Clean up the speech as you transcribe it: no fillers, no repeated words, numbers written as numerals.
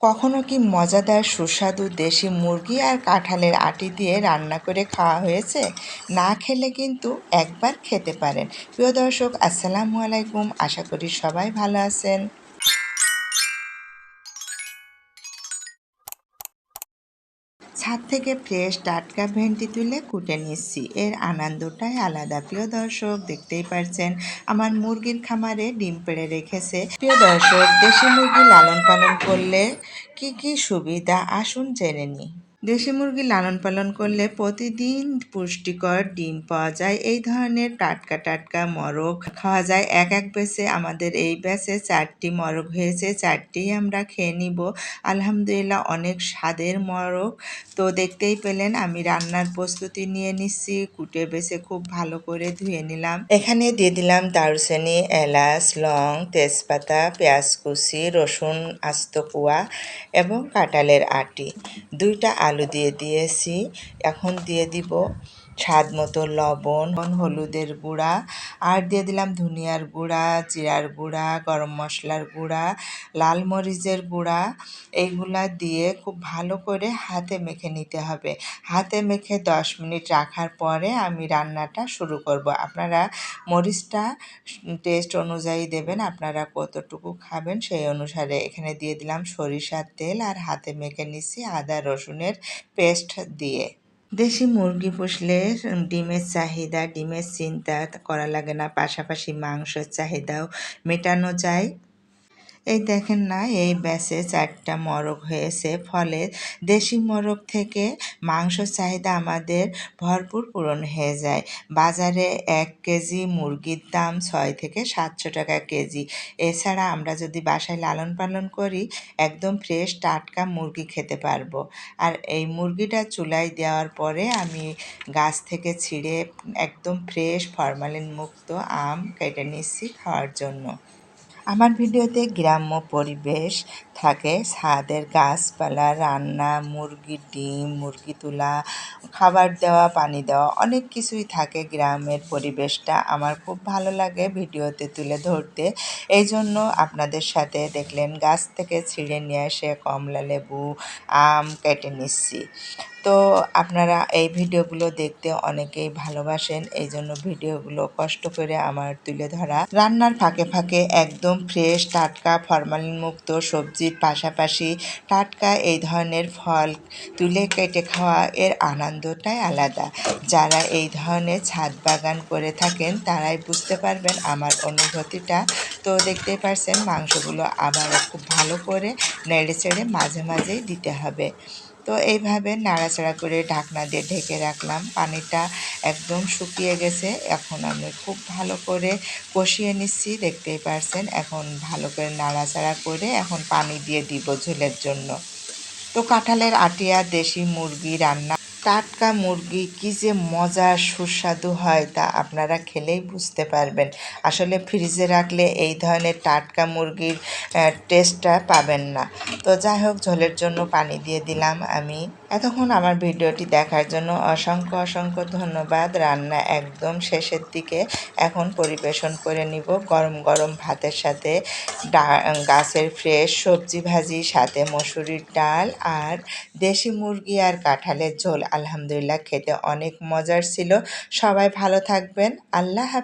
কখনো কি মজাদার সুস্বাদু দেশি মুরগি আর কাঁঠালের আটি দিয়ে রান্না করে খাওয়া হয়েছে? না খেলে কিন্তু একবার খেতে পারেন। প্রিয় দর্শক, আসসালামু আলাইকুম। আশা করি সবাই ভালো আছেন। ছাদ থেকে ফ্রেশ টাটকা ভেন্ডি তুলে কুটে নিচ্ছি, এর আনন্দটাই আলাদা। প্রিয় দর্শক, দেখতেই পারছেন আমার মুরগির খামারে ডিম পেড়ে রেখেছে। প্রিয় দর্শক, দেশি মুরগি লালন পালন করলে কি কি সুবিধা আসুন জেনে নিই। দেশি মুরগি লালন পালন করলে প্রতিদিন পুষ্টিকর ডিম পাওয়া যায়। এই ধরনের টাটকা টাটকা মরগ খাওয়া যায়। এক এক ব্যাচে আমাদের এই ব্যাচে 4টি মরগ হয়েছে, 4টিই আমরা খেয়ে নিব। আলহামদুলিল্লাহ, অনেক স্বাদের মরগ। তো দেখতেই পেলেন আমি রান্নার প্রস্তুতি নিয়ে নিচ্ছি। কুটে বেছে খুব ভালো করে ধুয়ে নিলাম। এখানে দিয়ে দিলাম দারুচিনি, এলাচ, লং, তেজপাতা, পেঁয়াজ কুচি, রসুন আস্ত কোয়া এবং কাঁঠালের আটি। 2টা আলু দিয়ে দিয়েছি। এখন দিয়ে দিব স্বাদ মতো লবণ, হলুদের গুঁড়া, আর দিয়ে দিলাম ধনিয়ার গুঁড়া, জিরার গুঁড়া, গরম মশলার গুঁড়া, লাল মরিচের গুঁড়া। এইগুলা দিয়ে খুব ভালো করে হাতে মেখে নিতে হবে। হাতে মেখে 10 মিনিট রাখার পরে আমি রান্নাটা শুরু করব। আপনারা মরিচটা টেস্ট অনুযায়ী দেবেন, আপনারা কতটুকু খাবেন সেই অনুসারে। এখানে দিয়ে দিলাম সরিষার তেল আর হাতে মেখে নিচ্ছি আদা রসুনের পেস্ট দিয়ে। দেশি মুরগি পুষলে ডিমের চিন্তা করা লাগে না, পাশাপাশি মাংসের চাহিদাও মেটানো যায়। এই দেখেন না, এই ব্যাচে 4টা মরগ হয়েছে, ফলে দেশি মরগ থেকে মাংসের চাহিদা আমাদের ভরপুর পূরণ হয়ে যায়। বাজারে 1 কেজি মুরগির দাম 6 থেকে 700 টাকা কেজি। এছাড়া আমরা যদি বাসায় লালন পালন করি, একদম ফ্রেশ টাটকা মুরগি খেতে পারবো। আর এই মুরগিটা চুলায় দেওয়ার পরে আমি গাছ থেকে ছিঁড়ে একদম ফ্রেশ ফরমালিন মুক্ত আম কেটে নিচ্ছি খাওয়ার জন্য। আমার ভিডিওতে গ্রাম্য পরিবেশ থাকে, ছাদের গাছপালা, রান্না, মুরগির ডিম, মুরগি তোলা, খাবার দেওয়া, পানি দেওয়া, অনেক কিছুই থাকে। গ্রামের পরিবেশটা আমার খুব ভালো লাগে ভিডিওতে তুলে ধরতে। এই জন্য আপনাদের সাথে দেখলেন গাছ থেকে ছিঁড়ে নিয়ে এসে কমলা লেবু, আম কেটে নিচ্ছি। তো আপনারা এই ভিডিওগুলো দেখতে অনেকেই ভালোবাসেন, এই জন্য ভিডিওগুলো কষ্ট করে আমার তুলে ধরা। রান্নার ফাঁকে ফাঁকে একদম ফ্রেশ টাটকা ফরমালিন মুক্ত সবজির পাশাপাশি টাটকা এই ধরনের ফল তুলে কেটে খাওয়া, এর আনন্দটাই আলাদা। যারা এই ধরনের ছাদ বাগান করে থাকেন তারাই বুঝতে পারবেন আমার অনুভূতিটা। তো দেখতেই পারছেন মাংসগুলো আবারও খুব ভালো করে নেড়ে চেড়ে মাঝে মাঝেই দিতে হবে। তো এইভাবে নাড়াচাড়া করে ঢাকনা দিয়ে ঢেকে রাখলাম। পানিটা একদম শুকিয়ে গেছে। এখন আমি খুব ভালো করে কষিয়ে নিচ্ছি, দেখতেই পারছেন। এখন ভালো করে নাড়াচাড়া করে এখন পানি দিয়ে দিব ঝোলের জন্য। তো কাঁঠালের আটিয়া দেশি মুরগি রান্না, টাটকা মুরগি কী যে মজার সুস্বাদু হয় তা আপনারা খেলেই বুঝতে পারবেন। আসলে ফ্রিজে রাখলে এই ধরনের টাটকা মুরগির টেস্টটা পাবেন না। তো যাই হোক, ঝোলের জন্য পানি দিয়ে দিলাম আমি। এতক্ষণ আমার ভিডিওটি দেখার জন্য অসংখ্য অসংখ্য ধন্যবাদ। রান্না একদম শেষের দিকে, এখন পরিবেশন করে নিব গরম গরম ভাতের সাথে। গাছের ফ্রেশ সবজি ভাজি, সাথে মসুরির ডাল আর দেশি মুরগি আর কাঁঠালের ঝোল। আলহামদুলিল্লাহ, খেতে অনেক মজার ছিল। সবাই ভালো থাকবেন। আল্লাহ হাফেজ।